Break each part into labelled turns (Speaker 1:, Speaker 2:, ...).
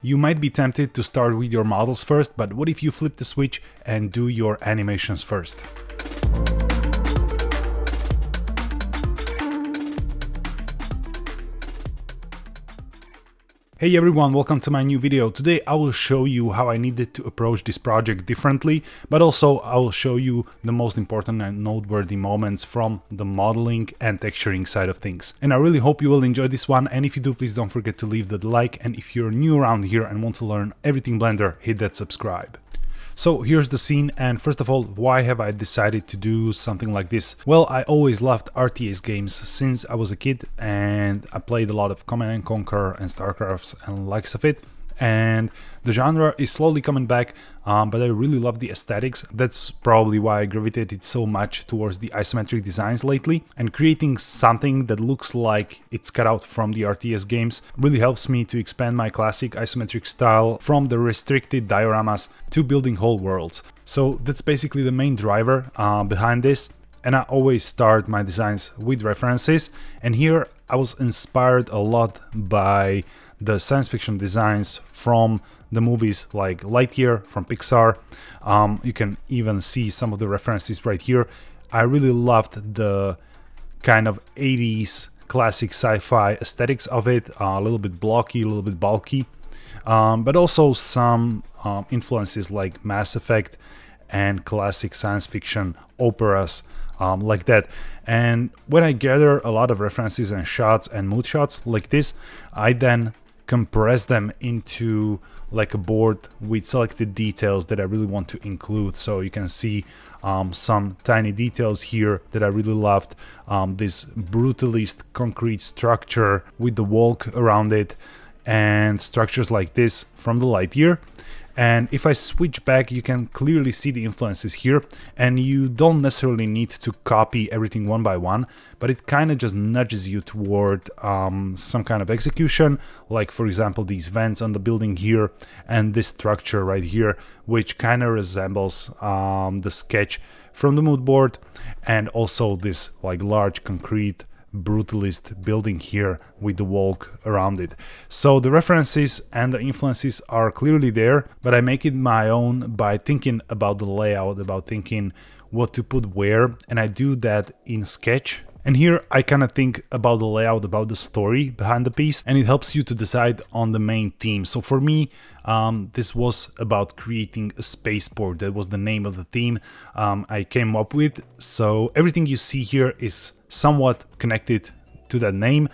Speaker 1: You might be tempted to start with your models first, but what if you flip the switch and do your animations first? Hey everyone, welcome to my new video. Today I will show you how I needed to approach this project differently, but also I will show you the most important and noteworthy moments from the modeling and texturing side of things. And I really hope you will enjoy this one, and if you do, please don't forget to leave the like, and if you're new around here and want to learn everything Blender, hit that subscribe. So here's the scene, and first of all, why have I decided to do something like this? Well, I always loved RTS games since I was a kid, and I played a lot of Command & Conquer and StarCrafts and likes of it. And the genre is slowly coming back, but I really love the aesthetics. That's probably why I gravitated so much towards the isometric designs lately, and creating something that looks like it's cut out from the RTS games really helps me to expand my classic isometric style from the restricted dioramas to building whole worlds. So that's basically the main driver behind this. And I always start my designs with references, and here I was inspired a lot by the science fiction designs from the movies like Lightyear from Pixar. You can even see some of the references right here. I really loved the kind of 80s classic sci-fi aesthetics of it, a little bit blocky, a little bit bulky, but also some influences like Mass Effect and classic science fiction operas like that. And when I gather a lot of references and shots and mood shots like this, I then compress them into like a board with selected details that I really want to include. So you can see some tiny details here that I really loved. This brutalist concrete structure with the walk around it, and structures like this from the Lightyear. And if I switch back, you can clearly see the influences here, and you don't necessarily need to copy everything one by one, but it kind of just nudges you toward some kind of execution, like for example these vents on the building here and this structure right here, which kind of resembles the sketch from the mood board, and also this like large concrete brutalist building here with the walk around it. So the references and the influences are clearly there, but I make it my own by thinking about the layout, about thinking what to put where, and I do that in Sketch. And here I kind of think about the layout, about the story behind the piece, and it helps you to decide on the main theme. So for me, this was about creating a spaceport. That was the name of the theme I came up with. So everything you see here is somewhat connected to that name.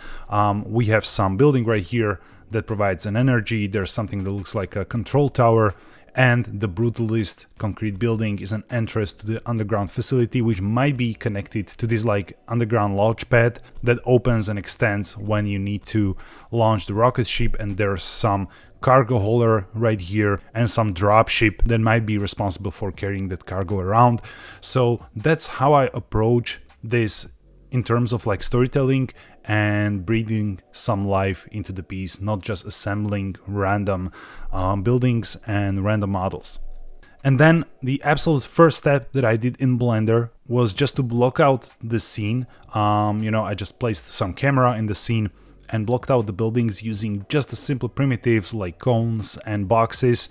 Speaker 1: We have some building right here that provides an energy. There's something that looks like a control tower, and the brutalist concrete building is an entrance to the underground facility, which might be connected to this like underground launch pad that opens and extends when you need to launch the rocket ship. And there's some cargo holder right here and some drop ship that might be responsible for carrying that cargo around. So that's how I approach this in terms of like storytelling and breathing some life into the piece, not just assembling random buildings and random models. And then the absolute first step that I did in Blender was just to block out the scene. I just placed some camera in the scene and blocked out the buildings using just the simple primitives like cones and boxes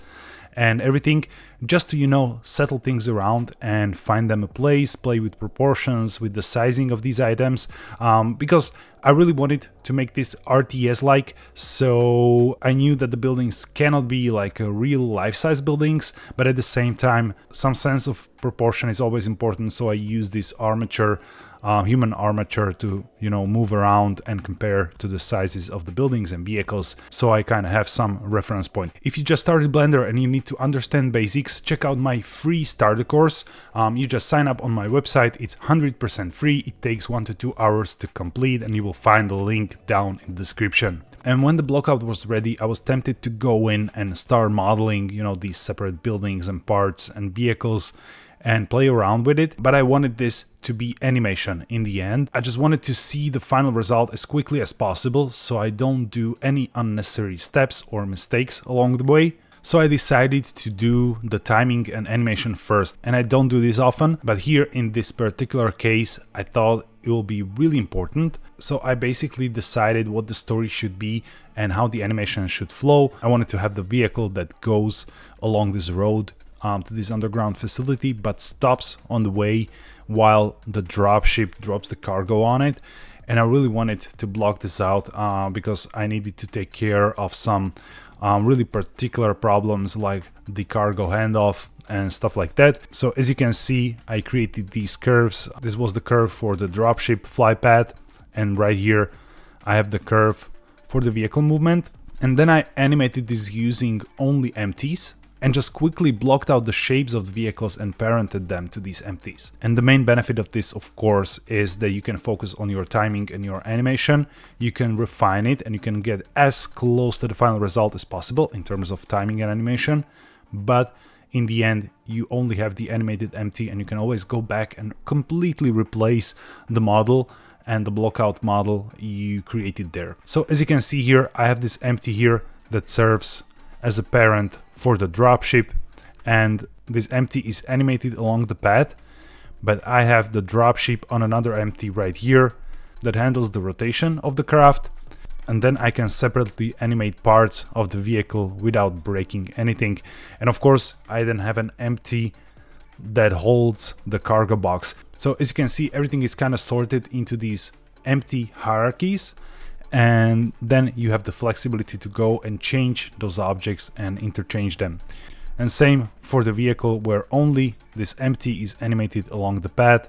Speaker 1: and everything, just to settle things around and find them a place, play with proportions, with the sizing of these items, because I really wanted to make this RTS like. So I knew that the buildings cannot be like a real life-size buildings, but at the same time some sense of proportion is always important. So I use this armature, human armature, to move around and compare to the sizes of the buildings and vehicles, so I kind of have some reference point. If you just started Blender and you need to understand basics, check out my free starter course. You just sign up on my website. It's 100% free. It takes 1 to 2 hours to complete, and you will find the link down in the description. And when the blockout was ready, I was tempted to go in and start modeling these separate buildings and parts and vehicles and play around with it, but I wanted this to be animation in the end. I just wanted to see the final result as quickly as possible, so I don't do any unnecessary steps or mistakes along the way. So I decided to do the timing and animation first, and I don't do this often, but here in this particular case I thought it will be really important. So I basically decided what the story should be and how the animation should flow. I wanted to have the vehicle that goes along this road to this underground facility, but stops on the way while the dropship drops the cargo on it. And I really wanted to block this out because I needed to take care of some really particular problems like the cargo handoff and stuff like that. So as you can see, I created these curves. This was the curve for the dropship fly path, and right here I have the curve for the vehicle movement. And then I animated this using only empties and just quickly blocked out the shapes of the vehicles and parented them to these empties. And the main benefit of this, of course, is that you can focus on your timing and your animation. You can refine it and you can get as close to the final result as possible in terms of timing and animation. But in the end, you only have the animated empty, and you can always go back and completely replace the model and the blockout model you created there. So as you can see here, I have this empty here that serves as a parent for the dropship, and this empty is animated along the path, but I have the dropship on another empty right here that handles the rotation of the craft, and then I can separately animate parts of the vehicle without breaking anything. And of course, I then have an empty that holds the cargo box. So as you can see, everything is kind of sorted into these empty hierarchies, and then you have the flexibility to go and change those objects and interchange them. And same for the vehicle, where only this empty is animated along the path,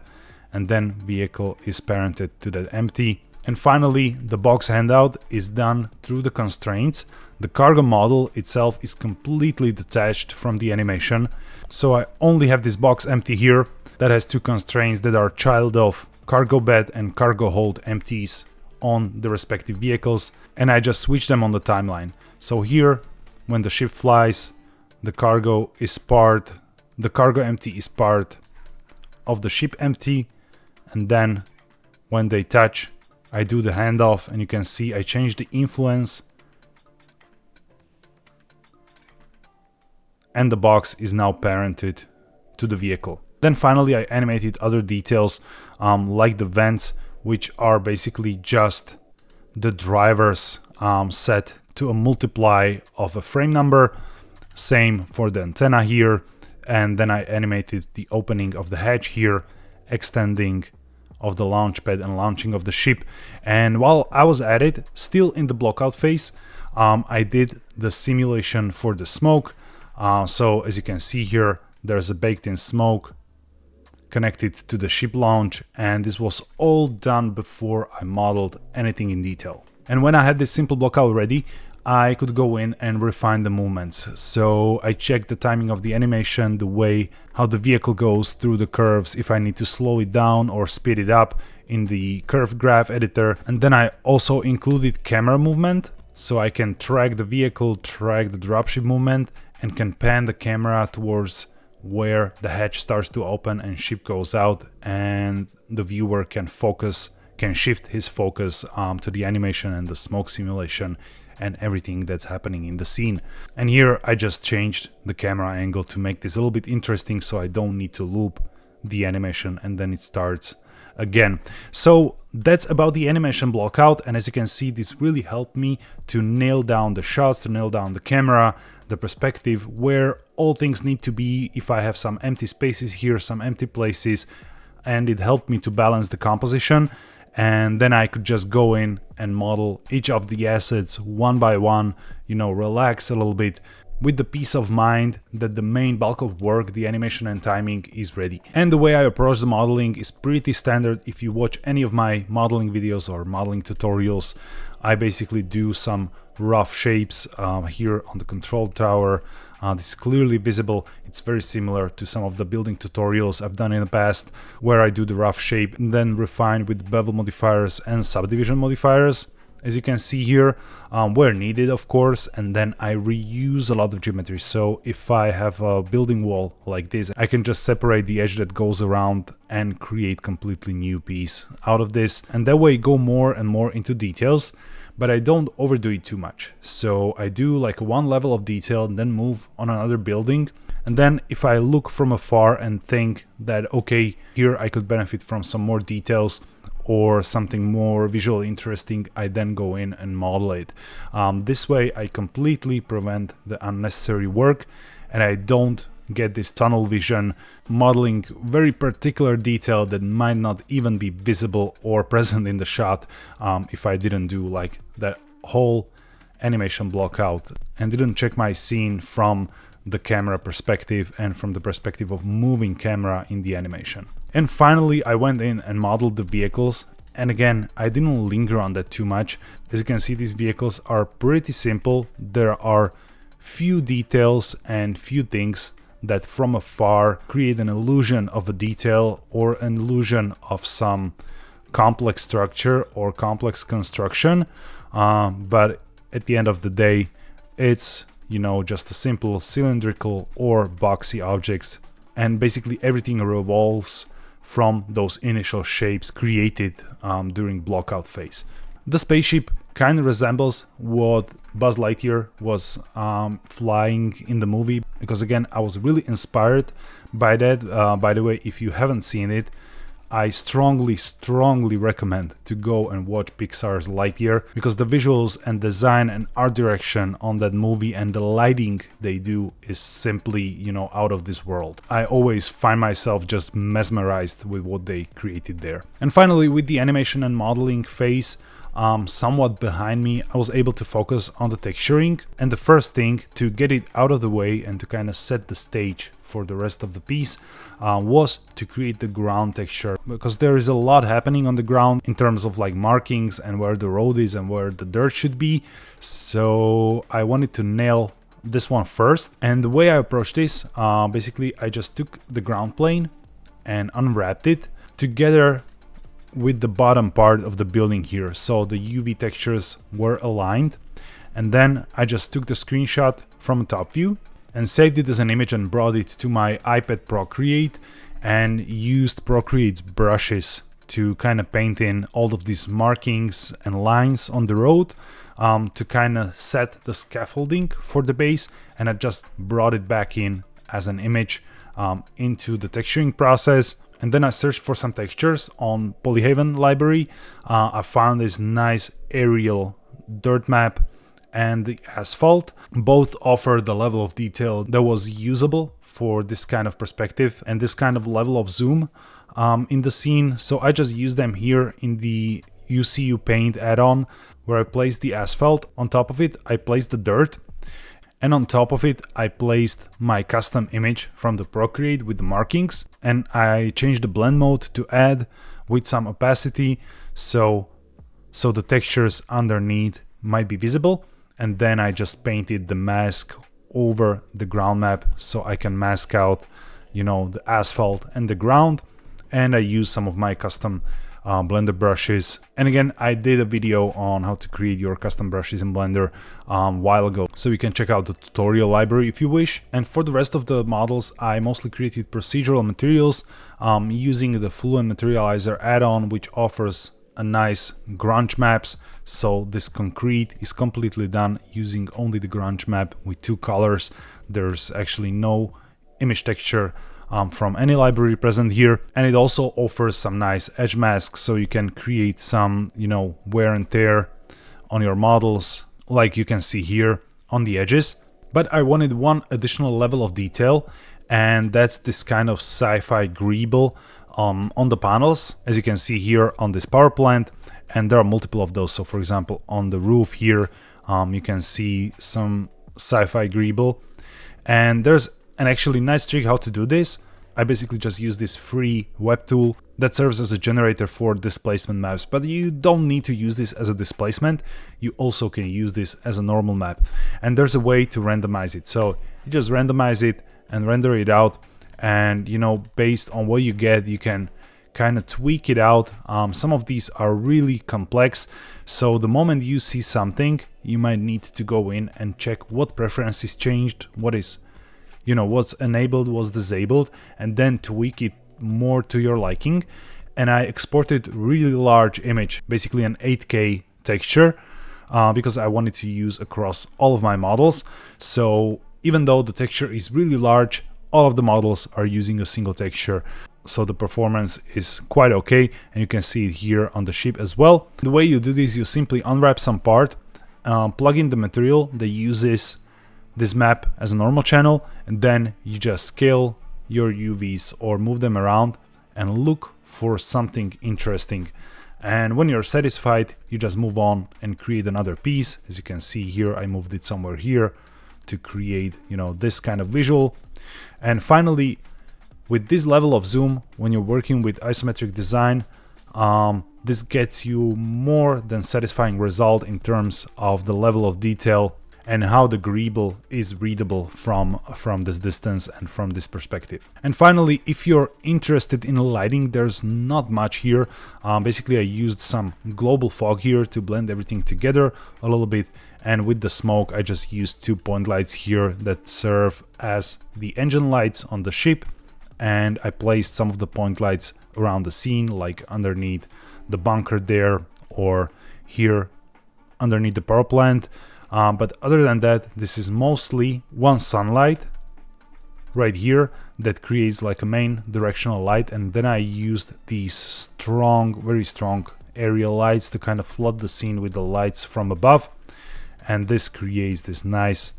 Speaker 1: and then vehicle is parented to that empty. And finally, the box handout is done through the constraints. The cargo model itself is completely detached from the animation. So I only have this box empty here that has two constraints that are child of cargo bed and cargo hold empties on the respective vehicles, and I just switch them on the timeline. So here, when the ship flies, the cargo empty is part of the ship empty, and then when they touch, I do the handoff, and you can see I change the influence, and the box is now parented to the vehicle. Then finally I animated other details like the vents, which are basically just the drivers set to a multiply of a frame number. Same for the antenna here. And then I animated the opening of the hatch here, extending of the launch pad and launching of the ship. And while I was at it, still in the blockout phase, I did the simulation for the smoke. So as you can see here, there's a baked-in smoke connected to the ship launch, and this was all done before I modeled anything in detail. And when I had this simple blockout ready, I could go in and refine the movements. So I checked the timing of the animation, the way how the vehicle goes through the curves, if I need to slow it down or speed it up in the curve graph editor. And then I also included camera movement, so I can track the vehicle, track the dropship movement, and can pan the camera towards where the hatch starts to open and ship goes out, and the viewer can shift his focus to the animation and the smoke simulation and everything that's happening in the scene. And here I just changed the camera angle to make this a little bit interesting, so I don't need to loop the animation and then it starts again. So that's about the animation blockout, and as you can see, this really helped me to nail down the shots, to nail down the camera, the perspective, where all things need to be. If I have some empty spaces here, some empty places, and it helped me to balance the composition. And then I could just go in and model each of the assets one by one, relax a little bit, with the peace of mind that the main bulk of work, the animation and timing, is ready. And the way I approach the modeling is pretty standard. If you watch any of my modeling videos or modeling tutorials, I basically do some rough shapes here on the control tower. This is clearly visible. It's very similar to some of the building tutorials I've done in the past, where I do the rough shape and then refine with bevel modifiers and subdivision modifiers, as you can see here, where needed, of course. And then I reuse a lot of geometry. So if I have a building wall like this, I can just separate the edge that goes around and create completely new piece out of this, and that way go more and more into details. But I don't overdo it too much. So I do like one level of detail and then move on another building. And then if I look from afar and think that, okay, here I could benefit from some more details, or something more visually interesting, I then go in and model it. This way I completely prevent the unnecessary work, and I don't get this tunnel vision modeling very particular detail that might not even be visible or present in the shot if I didn't do like that whole animation block out and didn't check my scene from the camera perspective and from the perspective of moving camera in the animation. And finally, I went in and modeled the vehicles, and again, I didn't linger on that too much. As you can see, these vehicles are pretty simple. There are few details and few things that from afar create an illusion of a detail or an illusion of some complex structure or complex construction, but at the end of the day, it's, you know, just a simple cylindrical or boxy objects, and basically everything revolves from those initial shapes created during blockout phase. The spaceship kind of resembles what Buzz Lightyear was flying in the movie, because again, I was really inspired by that. By the way, if you haven't seen it, I strongly recommend to go and watch Pixar's Lightyear, because the visuals and design and art direction on that movie and the lighting they do is simply, you know, out of this world. I always find myself just mesmerized with what they created there. And finally, with the animation and modeling phase somewhat behind me, I was able to focus on the texturing, and the first thing to get it out of the way and to kind of set the stage for the rest of the piece was to create the ground texture, because there is a lot happening on the ground in terms of like markings and where the road is and where the dirt should be. So I wanted to nail this one first, and the way I approached this, basically I just took the ground plane and unwrapped it together with the bottom part of the building here, so the UV textures were aligned, and then I just took the screenshot from a top view and saved it as an image and brought it to my iPad Procreate and used Procreate's brushes to kind of paint in all of these markings and lines on the road to kind of set the scaffolding for the base, and I just brought it back in as an image into the texturing process. And then I searched for some textures on Polyhaven library. I found this nice aerial dirt map and the asphalt. Both offer the level of detail that was usable for this kind of perspective and this kind of level of zoom in the scene. So I just used them here in the UCU Paint add-on, where I placed the asphalt. On top of it, I placed the dirt. And on top of it, I placed my custom image from the Procreate with the markings, and I changed the blend mode to add with some opacity so the textures underneath might be visible. And then I just painted the mask over the ground map so I can mask out, you know, the asphalt and the ground. And I used some of my custom Blender brushes. And again, I did a video on how to create your custom brushes in Blender a while ago, so you can check out the tutorial library if you wish. And for the rest of the models, I mostly created procedural materials using the Fluent Materializer add-on, which offers a nice grunge maps. So this concrete is completely done using only the grunge map with 2 colors. There's actually no image texture from any library present here, and it also offers some nice edge masks, so you can create some, you know, wear and tear on your models, like you can see here on the edges. But I wanted one additional level of detail, and that's this kind of sci-fi greeble on the panels, as you can see here on this power plant, and there are multiple of those. So for example, on the roof here, you can see some sci-fi greeble, and there's an actually nice trick how to do this. I basically just use this free web tool that serves as a generator for displacement maps, but you don't need to use this as a displacement. You also can use this as a normal map, and there's a way to randomize it. So you just randomize it and render it out, and you know, based on what you get, you can kind of tweak it out. Some of these are really complex, so the moment you see something, you might need to go in and check what preferences changed, what is, you know, what's enabled, what's disabled, and then tweak it more to your liking. And I exported really large image, basically an 8K texture, because I wanted to use across all of my models. So even though the texture is really large, all of the models are using a single texture. so the performance is quite okay, and you can see it here on the ship as well. The way you do this, you simply unwrap some part, plug in the material that uses this map as a normal channel, and then you just scale your UVs or move them around and look for something interesting. And when you're satisfied, you just move on and create another piece. As you can see here, I moved it somewhere here to create, you know, this kind of visual. And finally, with this level of zoom, when you're working with isometric design, this gets you more than satisfying result in terms of the level of detail and how the greeble is readable from this distance and from this perspective. And finally, if you're interested in lighting, there's not much here. Basically, I used some global fog here to blend everything together a little bit. And with the smoke, I just used 2 point lights here that serve as the engine lights on the ship. And I placed some of the point lights around the scene, like underneath the bunker there, or here underneath the power plant. But other than that, this is mostly one sunlight right here that creates like a main directional light, and then I used these strong, very strong aerial lights to kind of flood the scene with the lights from above, and this creates this nice,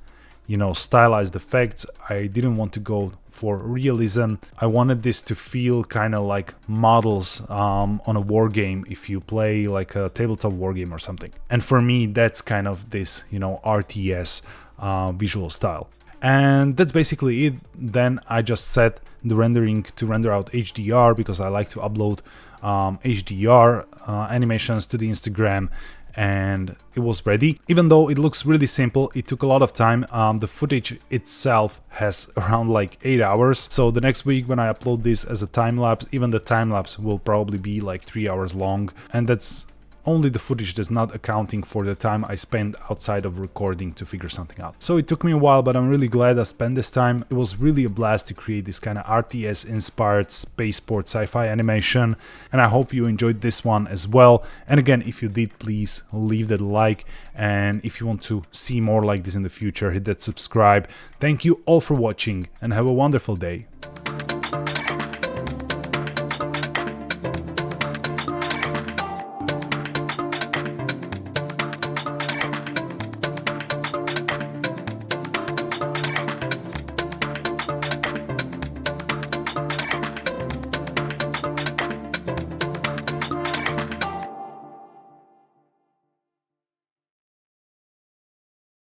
Speaker 1: you know, stylized effects. I didn't want to go for realism. I wanted this to feel kind of like models on a war game, if you play like a tabletop war game or something. And for me, that's kind of this, you know, RTS visual style. And that's basically it. Then I just set the rendering to render out HDR, because I like to upload HDR animations to the Instagram, and it was ready. Even though it looks really simple, it took a lot of time. The footage itself has around like 8 hours. So the next week when I upload this as a time-lapse, even the time-lapse will probably be like 3 hours long. And that's only the footage, that's not accounting for the time I spent outside of recording to figure something out. So it took me a while, but I'm really glad I spent this time. It was really a blast to create this kind of RTS inspired spaceport sci-fi animation, and I hope you enjoyed this one as well. And again, if you did, please leave that like, and if you want to see more like this in the future, hit that subscribe. Thank you all for watching, and have a wonderful day.